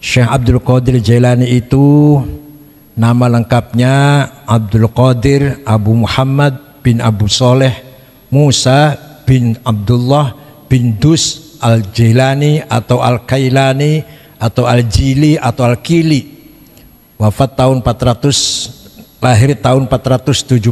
Syekh Abdul Qadir Jailani itu nama lengkapnya Abdul Qadir Abu Muhammad bin Abu Soleh Musa bin Abdullah bin Dus Al-Jailani atau Al-Kailani atau Al-Jili atau Al-Kili. Wafat tahun 400, lahir tahun 470,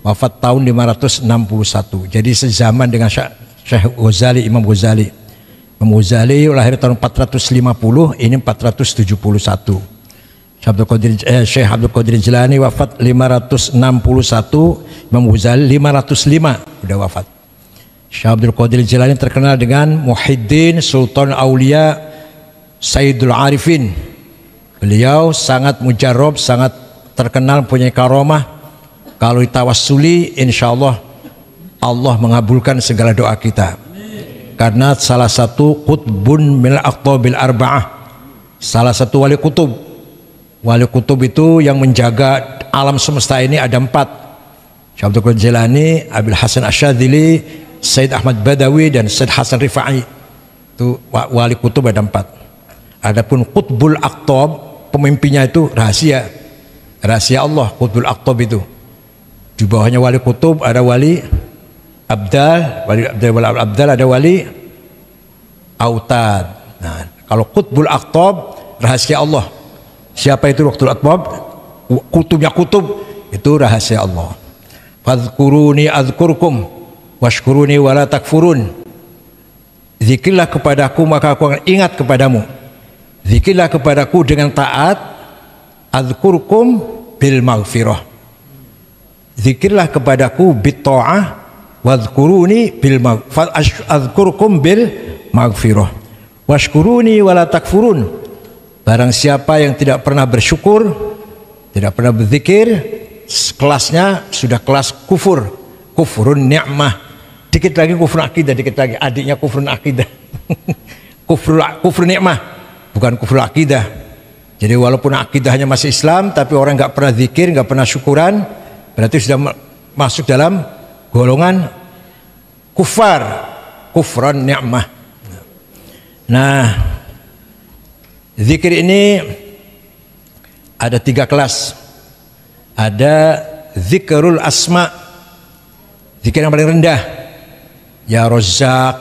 wafat tahun 561. Jadi sezaman dengan Syekh Ghazali, Imam Ghazali. Imam Ghazali lahir tahun 450, ini 471. Syekh Abdul Qadir Jailani wafat 561, Imam Ghazali 505 udah wafat. Syekh Abdul Qadir Jailani terkenal dengan Muhyiddin Sultan Aulia Sayyidul Arifin. Beliau sangat mujarab, sangat terkenal punya karomah. Kalau ditawassuli, insya Allah Allah mengabulkan segala doa kita. Karena salah satu qutbun min al-aqtabil arba'ah, salah satu wali kutub. Wali kutub itu yang menjaga alam semesta ini ada 4. Syekh Abdul Qadir Jailani, Abil Hasan Asyadzili, Said Ahmad Badawi, dan Said Hasan Rifai. Itu wali kutub ada 4. Adapun qutbul aqtab, pemimpinnya itu rahasia Allah. Qutbul aqtab itu di bawahnya wali kutub ada wali abdal, wali abdal ada wali autad. Nah, kalau qutbul aqtab rahasia Allah. Siapa itu qutbul aqtab? Kutubnya kutub itu rahasia Allah. Fadhkuruni adzkurkum washkuruni wala takfurun. Zikirlah kepadaku maka aku akan ingat kepadamu. Zikirlah kepadaku dengan taat. Adzkurkum bil maghfirah. Zikirlah kepadaku bit ta'ah. Wadhkuruni bil maghfirah. Adzkurkum bil maghfirah. Washkuruni wala takfurun. Barang siapa yang tidak pernah bersyukur, tidak pernah berzikir, kelasnya sudah kelas kufur. Kufrun ni'mah. Dikit lagi kufur akidah, dikit lagi adiknya kufrun akidah. Kufur ni'mah, bukan kufur akidah. Jadi walaupun akidahnya masih Islam, tapi orang nggak pernah zikir, nggak pernah syukuran, berarti sudah masuk dalam golongan kufar, kufran ni'mah. Nah, zikir ini ada 3 kelas. Ada zikrul asma, zikir yang paling rendah. Ya Razzaq,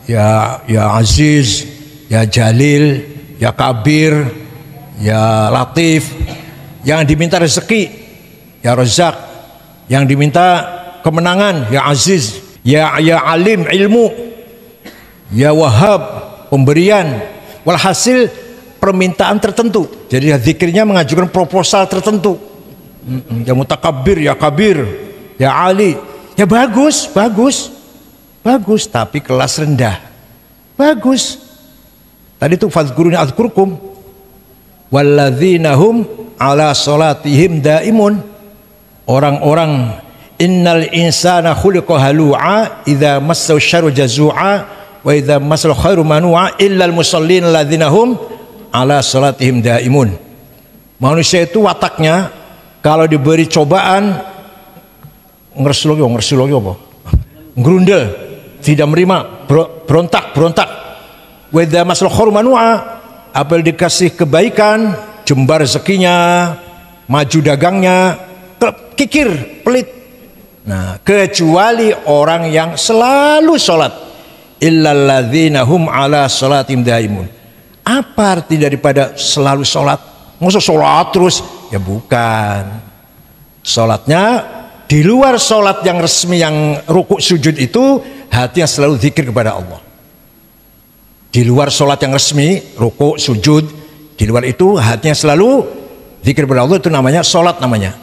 ya Aziz, ya Jalil, ya Kabir, ya Latif. Yang diminta rezeki, ya Razzaq. Yang diminta kemenangan, ya Aziz. Ya Alim, ilmu. Ya Wahhab, pemberian. Walhasil permintaan tertentu. Jadi zikirnya mengajukan proposal tertentu. Ya Mutakabbir, ya Kabir, ya Ali. Ya bagus, tapi kelas rendah. Bagus. Tadi itu fadhkuruni adzkurkum walladzina hum ala salatihim daimun. Orang-orang innal insana khuliqa halu'a idza massahu syarru jazu'a wa idza massal khairu manu'a illal musallin alladzina hum ala salatihim daimun. Manusia itu wataknya kalau diberi cobaan ngersul lagi apa? Ngerundel, tidak menerima, berontak. Wa idza massal khairu manu'a, apabila dikasih kebaikan, jembar rezekinya, maju dagangnya, kikir, pelit. Nah, kecuali orang yang selalu sholat. Illal ladzina hum ala salatihim daimun. Apa arti daripada selalu sholat? Masa sholat terus? Ya bukan. Sholatnya di luar sholat yang resmi, yang rukuk sujud itu, hatinya selalu zikir kepada Allah. Di luar sholat yang resmi, rukuk sujud, di luar itu hatinya selalu zikir kepada Allah, itu namanya sholat namanya.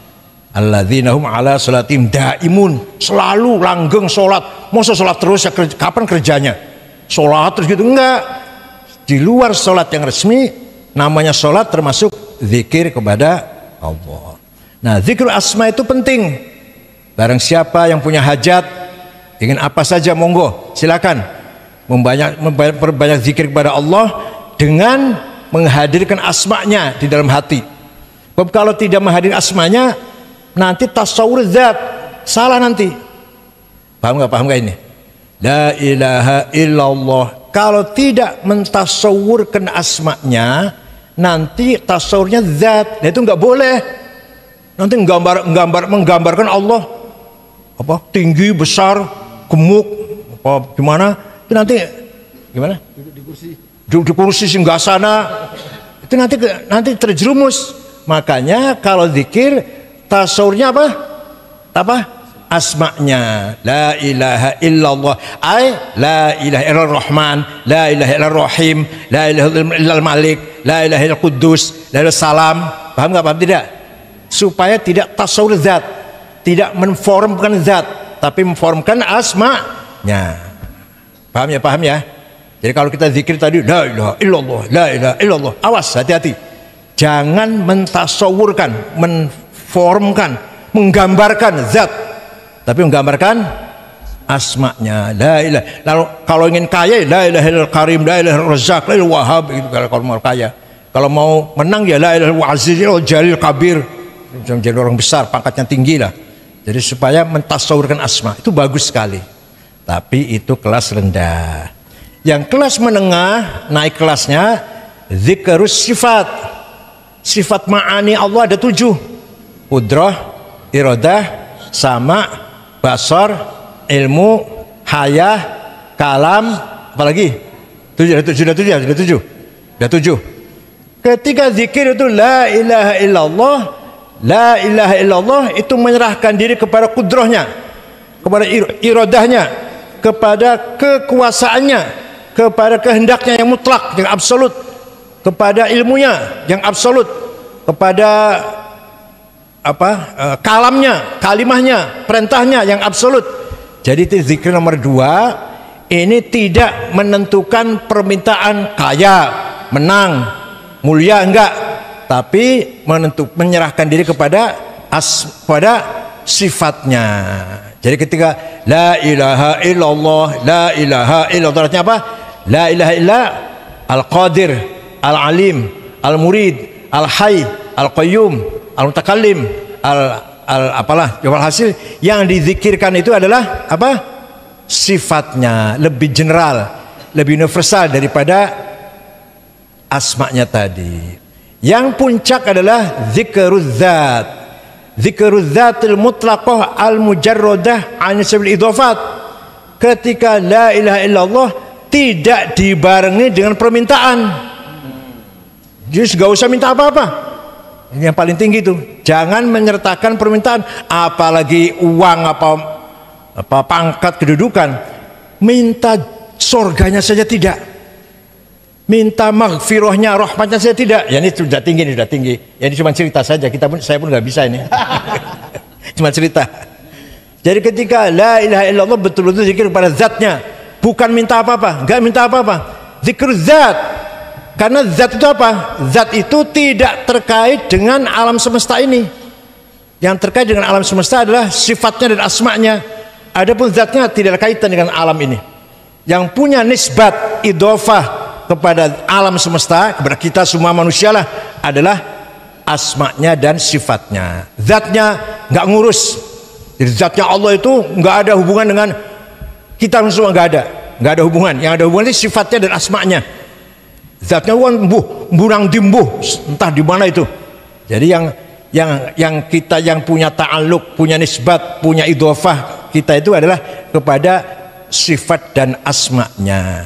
Alladzina hum ala salatihim daimun. Selalu langgeng sholat. Masa sholat terus ya, kapan kerjanya? Sholat terus gitu? Enggak. Di luar sholat yang resmi, namanya sholat termasuk zikir kepada Allah. Nah, zikir asma itu penting. Barang siapa yang punya hajat, ingin apa saja, monggo silakan memperbanyak zikir kepada Allah dengan menghadirkan asmanya di dalam hati. Sebab kalau tidak menghadirkan asmanya, nanti tasawur zat salah nanti. Paham nggak ini? La ilaha illallah Kalau tidak mentasawurkan asma'nya, nanti tasawurnya zat. Nah, itu nggak boleh. Nanti menggambarkan Allah apa tinggi, besar, gemuk, apa gimana? Itu nanti gimana? Duduk di kursi singgasana. Itu nanti terjerumus. Makanya kalau zikir tasawurnya apa? Apa? Asma'nya. La ilaha illallah. La ilaha illallah rahman, la ilaha illallah rahim, la ilaha illallah malik, la ilaha illallah kudus, la ilaha salam. Paham nggak? Paham tidak? Supaya tidak tasawur zat, tidak menformkan zat, tapi memformkan asma'nya. Paham ya? Paham ya? Jadi kalau kita zikir tadi la ilaha illallah, la ilaha illallah, awas, hati-hati. Jangan mentasawurkan, menformkan, menggambarkan zat, tapi menggambarkan asma'nya. La ilaha. Lalu kalau ingin kaya, la ilaha illallah karim, la ilaha illallah razzaq, la ilaha wahhab, gitu kalau mau kaya. Kalau mau menang ya la ilaha illallah aziz, jalil kabir. Jadi orang besar, pangkatnya tinggi lah. Jadi supaya mentasawurkan asma itu bagus sekali. Tapi itu kelas rendah. Yang kelas menengah, naik kelasnya zikrus sifat. Sifat ma'ani Allah ada 7. Qudrah, iradah, sama, basar, ilmu, hayah, kalam, apalagi? 7. Ketika zikir itu la ilaha illallah, la ilaha illallah itu menyerahkan diri kepada kudrahnya, kepada iradahnya, kepada kekuasaannya, kepada kehendaknya yang mutlak, yang absolut, kepada ilmunya yang absolut, kepada kalamnya, kalimahnya, perintahnya yang absolut. Jadi itu zikir nomor 2. Ini tidak menentukan permintaan kaya, menang, mulia, enggak, tapi menyerahkan diri kepada sifatnya. Jadi ketika la ilaha illallah, la ilaha illallah, artinya apa? La ilaha illa al-qadir, al-alim, al-murid, al-hayy, al-qayyum, al-mutakallim, hasil yang dizikirkan itu adalah apa? Sifatnya, lebih general, lebih universal daripada asma'nya tadi. Yang puncak adalah zikruz zat. Zikruz zatil mutlaqah al-mujarradah an sabil idhafat. Ketika la ilaha illallah tidak dibarengi dengan permintaan. Jadi gak usah minta apa-apa. Ini yang paling tinggi itu. Jangan menyertakan permintaan, apalagi uang, apa pangkat, kedudukan. Minta surganya saja tidak. Minta maghfirahnya, rahmatnya saja tidak. Ya ini sudah tinggi, ini sudah tinggi. Ya ini cuma cerita saja. Saya pun nggak bisa ini. Cuma cerita. Jadi ketika la ilaha illallah betul-betul zikir kepada zatnya, bukan minta apa-apa, nggak minta apa-apa. Zikir zat. Karena zat itu apa? Zat itu tidak terkait dengan alam semesta ini. Yang terkait dengan alam semesta adalah sifatnya dan asma'nya. Adapun zatnya tidak ada kaitan dengan alam ini. Yang punya nisbat idhofah kepada alam semesta, kepada kita semua manusia lah, adalah asma'nya dan sifatnya. Zatnya nggak ngurus. Jadi zatnya Allah itu nggak ada hubungan dengan kita semua, nggak ada hubungan. Yang ada hubungan itu sifatnya dan asma'nya. Zatnya burang dimbuh, entah di mana itu. Jadi yang kita yang punya ta'alluq, punya nisbat, punya idhofah kita itu adalah kepada sifat dan asma'nya.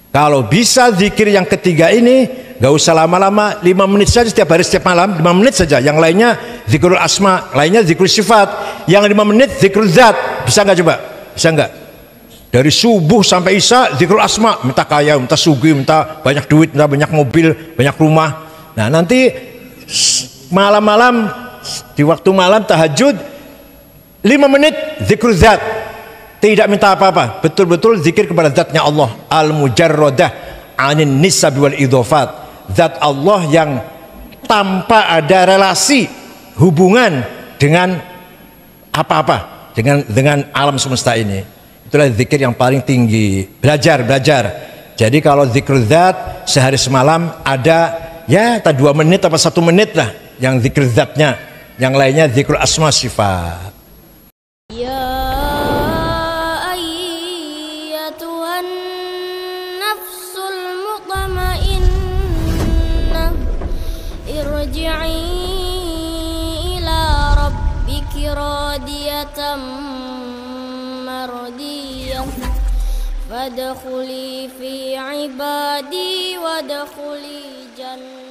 Kalau bisa zikir yang ketiga ini, gak usah lama-lama, 5 menit saja setiap hari, setiap malam, 5 menit saja. Yang lainnya zikrul asma, lainnya zikrul sifat. Yang 5 menit zikrul zat. Bisa nggak coba? Bisa nggak? Dari subuh sampai isya zikrul asma, minta kaya, minta sugih, minta banyak duit, minta banyak mobil, banyak rumah. Nah nanti malam-malam, di waktu malam tahajud, 5 menit zikrul zat. Tidak minta apa-apa, betul-betul zikir kepada zatnya Allah, al-mujarradah anin nisab wal idhofat. Zat Allah yang tanpa ada relasi, hubungan dengan apa-apa, dengan alam semesta ini. Itulah zikir yang paling tinggi. Belajar. Jadi kalau zikir zat sehari semalam ada ya 2 menit atau 1 menit lah yang zikir zatnya, yang lainnya zikir asma sifat. Ya ayyatuhan nafs ارجعي إلى ربك راضية مرضية فادخلي في عبادي وادخلي جنتي.